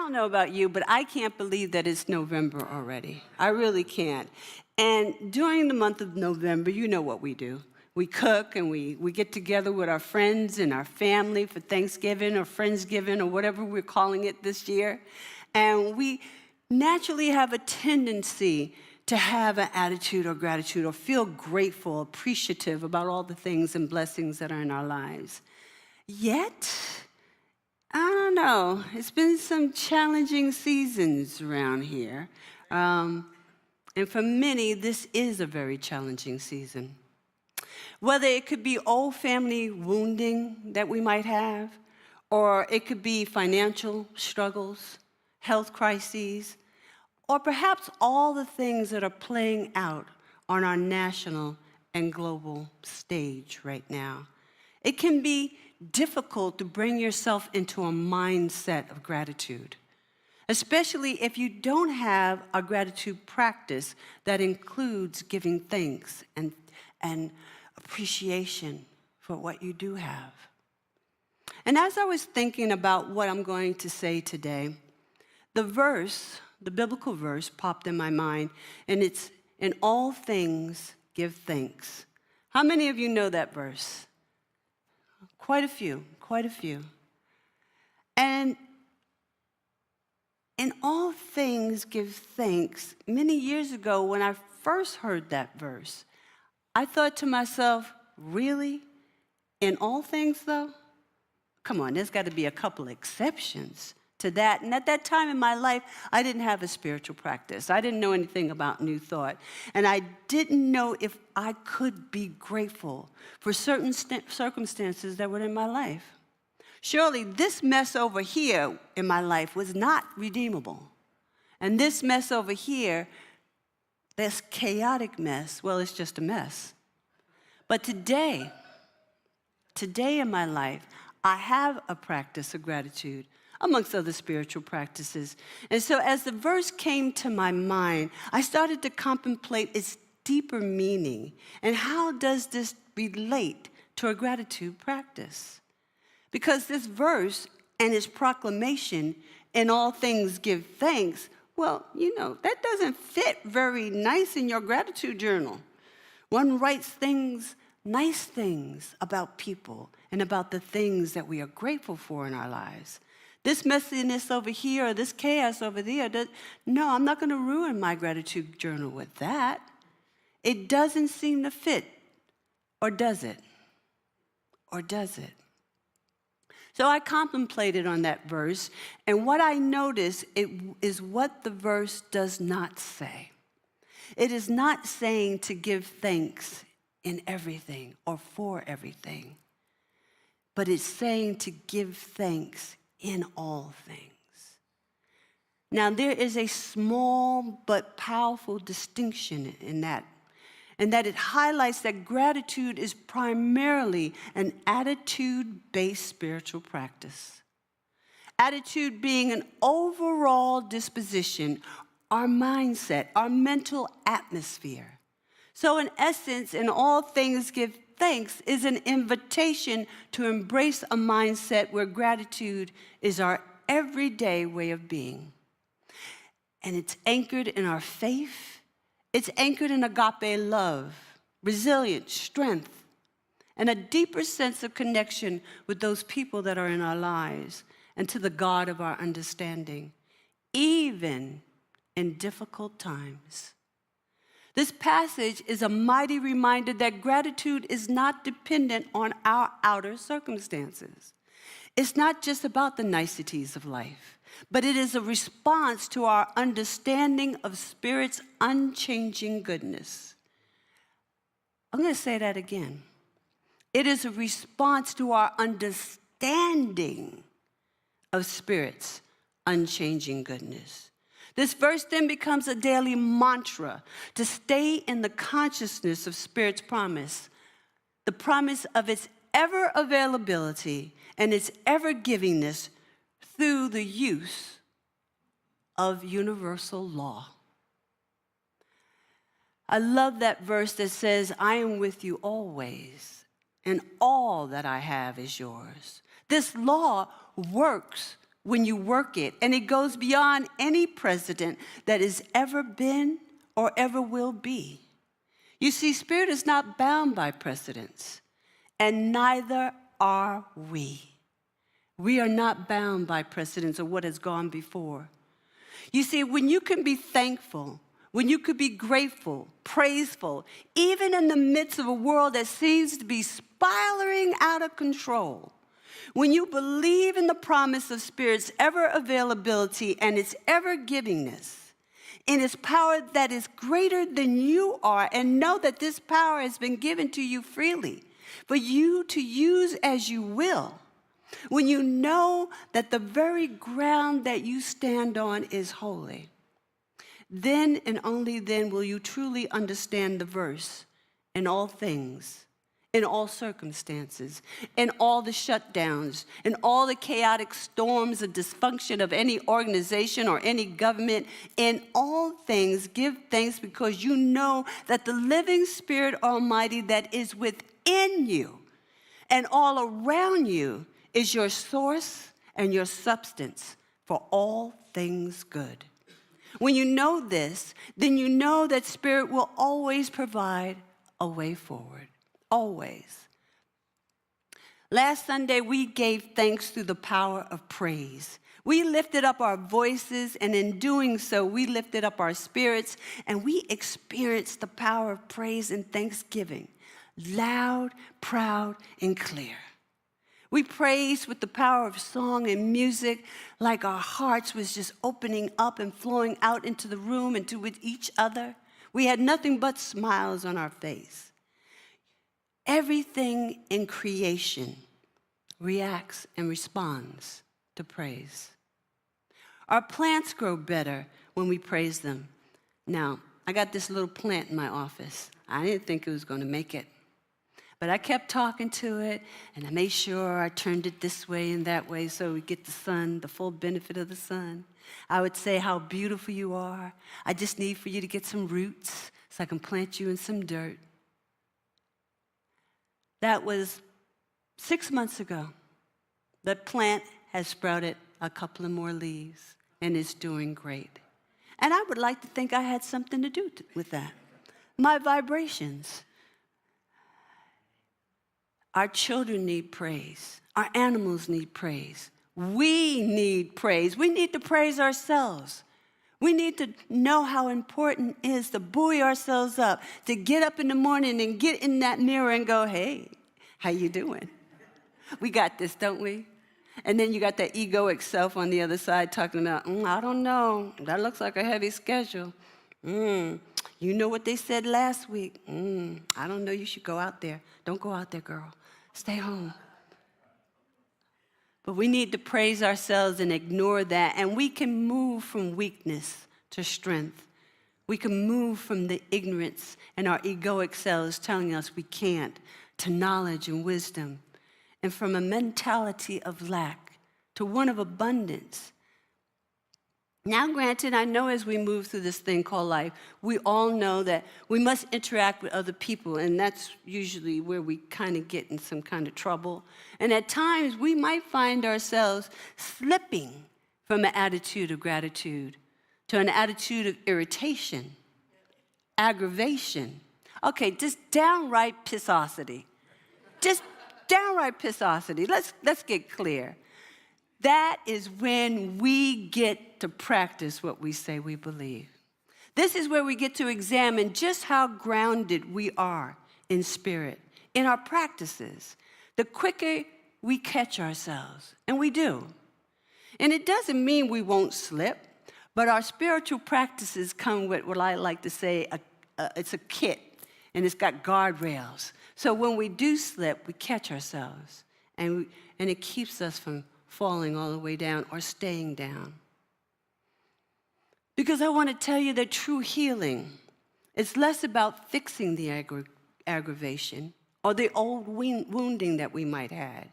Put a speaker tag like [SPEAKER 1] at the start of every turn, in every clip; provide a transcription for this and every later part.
[SPEAKER 1] don't know about you, but I can't believe that it's November already. I really can't. And during the month of November, you know what we do. We cook and we get together with our friends and our family for Thanksgiving or Friendsgiving or whatever we're calling it this year. And we naturally have a tendency to have an attitude of gratitude or feel grateful, appreciative about all the things and blessings that are in our lives. Yet, I don't know, it's been some challenging seasons around here. And for many, this is a very challenging season. Whether it could be old family wounding that we might have, or it could be financial struggles, health crises, or perhaps all the things that are playing out on our national and global stage right now. It can be difficult to bring yourself into a mindset of gratitude, especially if you don't have a gratitude practice that includes giving thanks and appreciation for what you do have. And as I was thinking about what I'm going to say today, the biblical verse popped in my mind, and it's, "In all things give thanks." How many of you know that verse? Quite a few. And in all things give thanks. Many years ago, when I first heard that verse, I thought to myself, really? In all things, though? Come on, there's got to be a couple exceptions to that. And at that time in my life, I didn't have a spiritual practice. I didn't know anything about New Thought. And I didn't know if I could be grateful for certain circumstances that were in my life. Surely this mess over here in my life was not redeemable. And this mess over here, this chaotic mess, well, it's just a mess. But today in my life, I have a practice of gratitude, amongst other spiritual practices. And so as the verse came to my mind, I started to contemplate its deeper meaning and how does this relate to a gratitude practice? Because this verse and its proclamation, "In all things give thanks," well, that doesn't fit very nice in your gratitude journal. One writes nice things about people and about the things that we are grateful for in our lives. This messiness over here or this chaos over there, no, I'm not going to ruin my gratitude journal with that. It doesn't seem to fit, or does it? Or does it? So I contemplated on that verse, and what I noticed is what the verse does not say. It is not saying to give thanks in everything or for everything, but it's saying to give thanks in all things. Now, there is a small but powerful distinction in that, and that it highlights that gratitude is primarily an attitude-based spiritual practice. Attitude being an overall disposition, our mindset, our mental atmosphere. So in essence, in all things give thanks is an invitation to embrace a mindset where gratitude is our everyday way of being. And it's anchored in our faith. It's anchored in agape love, resilience, strength, and a deeper sense of connection with those people that are in our lives and to the God of our understanding, even in difficult times. This passage is a mighty reminder that gratitude is not dependent on our outer circumstances. It's not just about the niceties of life, but it is a response to our understanding of Spirit's unchanging goodness. I'm going to say that again. It is a response to our understanding of Spirit's unchanging goodness. This verse then becomes a daily mantra to stay in the consciousness of Spirit's promise, the promise of its ever availability and its ever givingness through the use of universal law. I love that verse that says, "I am with you always, and all that I have is yours." This law works when you work it, and it goes beyond any precedent that has ever been or ever will be. You see, spirit is not bound by precedents, and neither are we. We are not bound by precedents or what has gone before. You see, when you can be thankful, when you could be grateful, praiseful, even in the midst of a world that seems to be spiraling out of control, when you believe in the promise of Spirit's ever availability and its ever givingness, in its power that is greater than you are, and know that this power has been given to you freely for you to use as you will, when you know that the very ground that you stand on is holy, then and only then will you truly understand the verse in all things, in all circumstances, in all the shutdowns, in all the chaotic storms of dysfunction of any organization or any government. In all things, give thanks because you know that the living Spirit Almighty that is within you and all around you is your source and your substance for all things good. When you know this, then you know that Spirit will always provide a way forward. Always. Last Sunday, we gave thanks through the power of praise. We lifted up our voices, and in doing so, we lifted up our spirits, and we experienced the power of praise and thanksgiving, loud, proud, and clear. We praised with the power of song and music, like our hearts was just opening up and flowing out into the room and to with each other. We had nothing but smiles on our face. Everything in creation reacts and responds to praise. Our plants grow better when we praise them. Now, I got this little plant in my office. I didn't think it was going to make it. But I kept talking to it, and I made sure I turned it this way and that way so we get the sun, the full benefit of the sun. I would say how beautiful you are. I just need for you to get some roots so I can plant you in some dirt. That was 6 months ago. The plant has sprouted a couple of more leaves, and it's doing great. And I would like to think I had something to do with that. My vibrations. Our children need praise. Our animals need praise. We need praise. We need to praise ourselves. We need to know how important it is to buoy ourselves up, to get up in the morning and get in that mirror and go, hey, how you doing? We got this, don't we? And then you got that egoic self on the other side talking about, I don't know. That looks like a heavy schedule. You know what they said last week? I don't know. You should go out there. Don't go out there, girl. Stay home. But we need to praise ourselves and ignore that. And we can move from weakness to strength. We can move from the ignorance and our egoic selves telling us we can't to knowledge and wisdom. And from a mentality of lack to one of abundance. Now, granted, I know as we move through this thing called life, we all know that we must interact with other people, and that's usually where we kind of get in some kind of trouble. And at times, we might find ourselves slipping from an attitude of gratitude to an attitude of irritation, aggravation. Okay, just downright pissosity. Just downright pissosity. Let's get clear. That is when we get to practice what we say we believe. This is where we get to examine just how grounded we are in spirit, in our practices. The quicker we catch ourselves, and we do. And it doesn't mean we won't slip, but our spiritual practices come with what I like to say, it's a kit, and it's got guardrails. So when we do slip, we catch ourselves, and it keeps us from falling all the way down or staying down. Because I want to tell you that true healing is less about fixing the aggravation or the old wounding that we might have.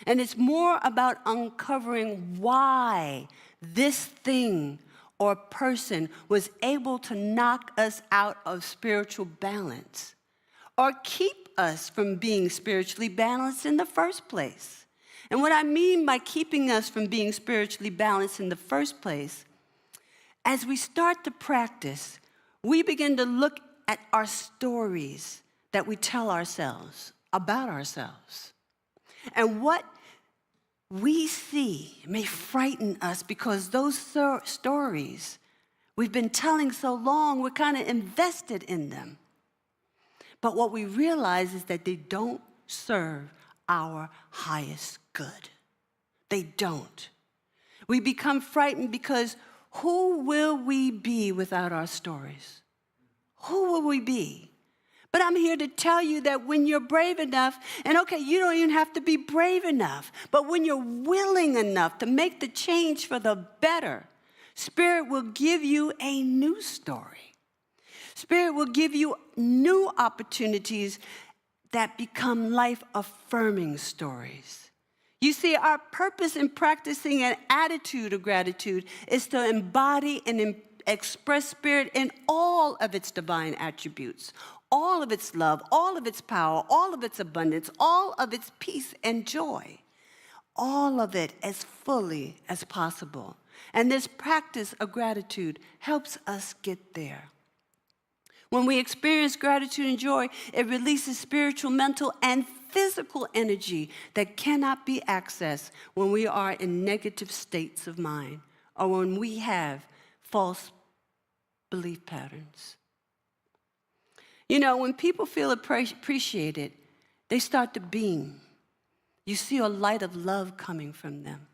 [SPEAKER 1] And it's more about uncovering why this thing or person was able to knock us out of spiritual balance or keep us from being spiritually balanced in the first place. And what I mean by keeping us from being spiritually balanced in the first place, as we start to practice, we begin to look at our stories that we tell ourselves about ourselves. And what we see may frighten us because those stories we've been telling so long, we're kind of invested in them. But what we realize is that they don't serve our highest good. They don't. We become frightened because who will we be without our stories? Who will we be? But I'm here to tell you that when you're brave enough, and okay, you don't even have to be brave enough, but when you're willing enough to make the change for the better, Spirit will give you a new story. Spirit will give you new opportunities that become life-affirming stories. You see, our purpose in practicing an attitude of gratitude is to embody and express Spirit in all of its divine attributes, all of its love, all of its power, all of its abundance, all of its peace and joy, all of it as fully as possible. And this practice of gratitude helps us get there. When we experience gratitude and joy, it releases spiritual, mental, and physical energy that cannot be accessed when we are in negative states of mind or when we have false belief patterns. You know, when people feel appreciated, they start to beam. You see a light of love coming from them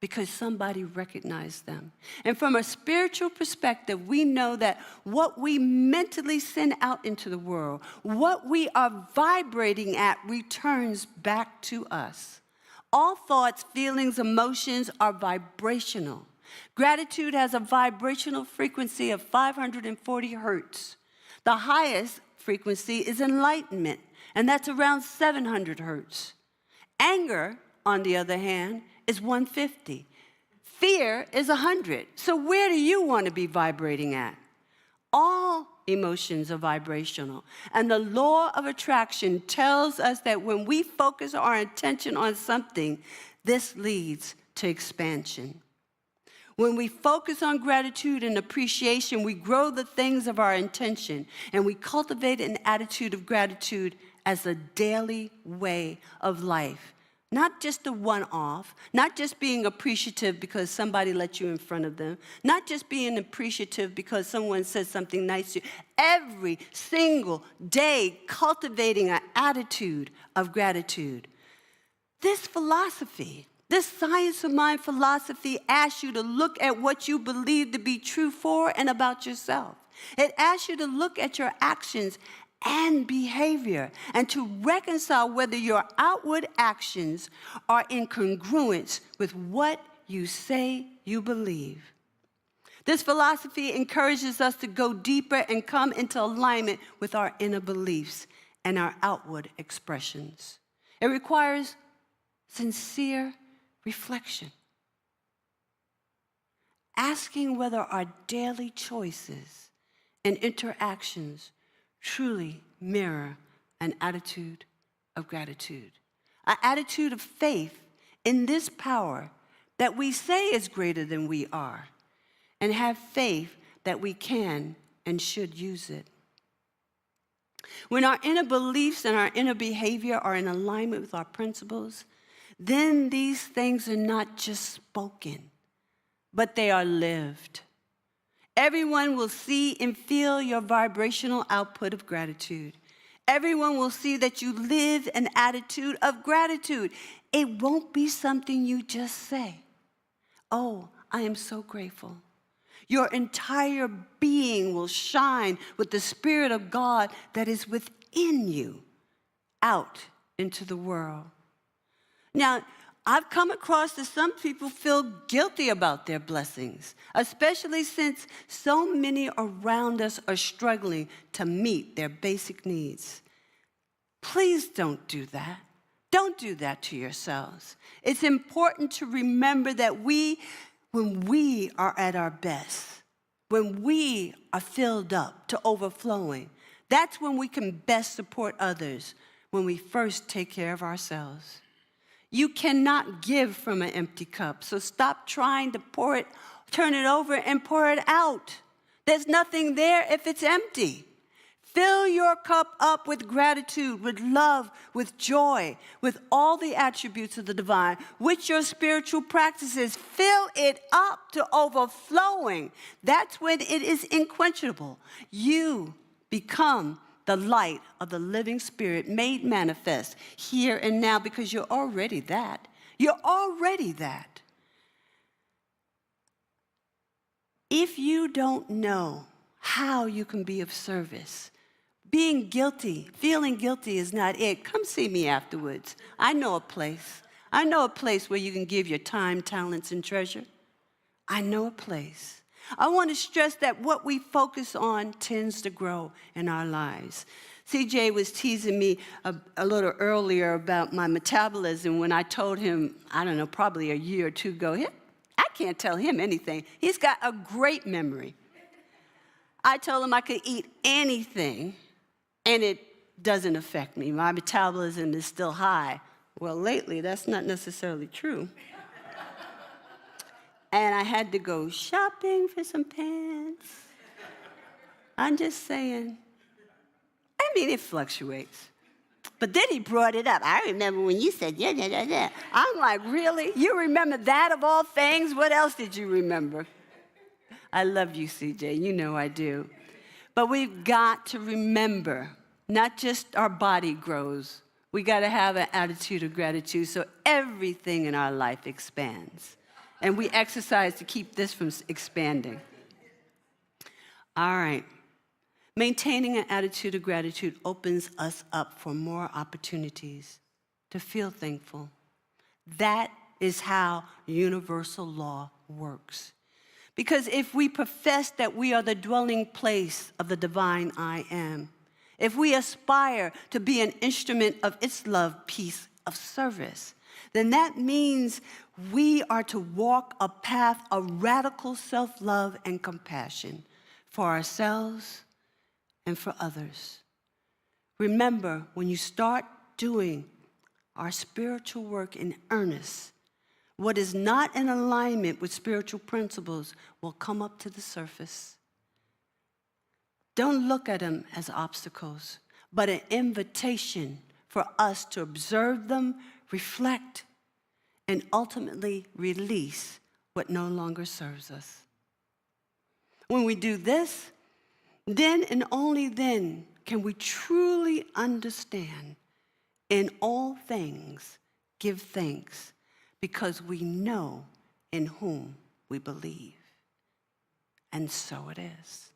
[SPEAKER 1] because somebody recognized them. And from a spiritual perspective, we know that what we mentally send out into the world, what we are vibrating at, returns back to us. All thoughts, feelings, emotions are vibrational. Gratitude has a vibrational frequency of 540 hertz. The highest frequency is enlightenment, and that's around 700 hertz. Anger, on the other hand, is 150. Fear is 100. So where do you want to be vibrating at? All emotions are vibrational. And the law of attraction tells us that when we focus our attention on something, this leads to expansion. When we focus on gratitude and appreciation, we grow the things of our intention, and we cultivate an attitude of gratitude as a daily way of life. Not just a one-off, not just being appreciative because somebody let you in front of them, not just being appreciative because someone said something nice to you. Every single day, cultivating an attitude of gratitude. This philosophy, this science of mind philosophy asks you to look at what you believe to be true for and about yourself. It asks you to look at your actions and behavior and to reconcile whether your outward actions are in congruence with what you say you believe. This philosophy encourages us to go deeper and come into alignment with our inner beliefs and our outward expressions. It requires sincere reflection, asking whether our daily choices and interactions truly mirror an attitude of gratitude, an attitude of faith in this power that we say is greater than we are, and have faith that we can and should use it. When our inner beliefs and our inner behavior are in alignment with our principles, then these things are not just spoken, but they are lived. Everyone will see and feel your vibrational output of gratitude. Everyone will see that you live an attitude of gratitude. It won't be something you just say. Oh, I am so grateful. Your entire being will shine with the Spirit of God that is within you out into the world. Now, I've come across that some people feel guilty about their blessings, especially since so many around us are struggling to meet their basic needs. Please don't do that. Don't do that to yourselves. It's important to remember that when we are at our best, when we are filled up to overflowing, that's when we can best support others, when we first take care of ourselves. You cannot give from an empty cup. So stop trying to turn it over and pour it out. There's nothing there if it's empty. Fill your cup up with gratitude, with love, with joy, with all the attributes of the divine, with your spiritual practices. Fill it up to overflowing. That's when it is unquenchable. You become the light of the living spirit made manifest here and now, because you're already that. You're already that. If you don't know how you can be of service, being guilty, feeling guilty is not it. Come see me afterwards. I know a place. I know a place where you can give your time, talents, and treasure. I know a place. I want to stress that what we focus on tends to grow in our lives. CJ was teasing me a little earlier about my metabolism when I told him, I don't know, probably a year or two ago, I can't tell him anything. He's got a great memory. I told him I could eat anything, and it doesn't affect me. My metabolism is still high. Well, lately, that's not necessarily true. And I had to go shopping for some pants. I'm just saying. I mean, it fluctuates. But then he brought it up. I remember when you said, yeah. I'm like, really? You remember that of all things? What else did you remember? I love you, CJ. You know I do. But we've got to remember, not just our body grows. We got to have an attitude of gratitude so everything in our life expands. And we exercise to keep this from expanding. All right. Maintaining an attitude of gratitude opens us up for more opportunities to feel thankful. That is how universal law works. Because if we profess that we are the dwelling place of the divine I am, if we aspire to be an instrument of its love, peace, of service, then that means we are to walk a path of radical self-love and compassion for ourselves and for others. Remember, when you start doing our spiritual work in earnest, what is not in alignment with spiritual principles will come up to the surface. Don't look at them as obstacles, but an invitation for us to observe them, reflect, and ultimately release what no longer serves us. When we do this, then and only then can we truly understand, in all things give thanks, because we know in whom we believe. And so it is.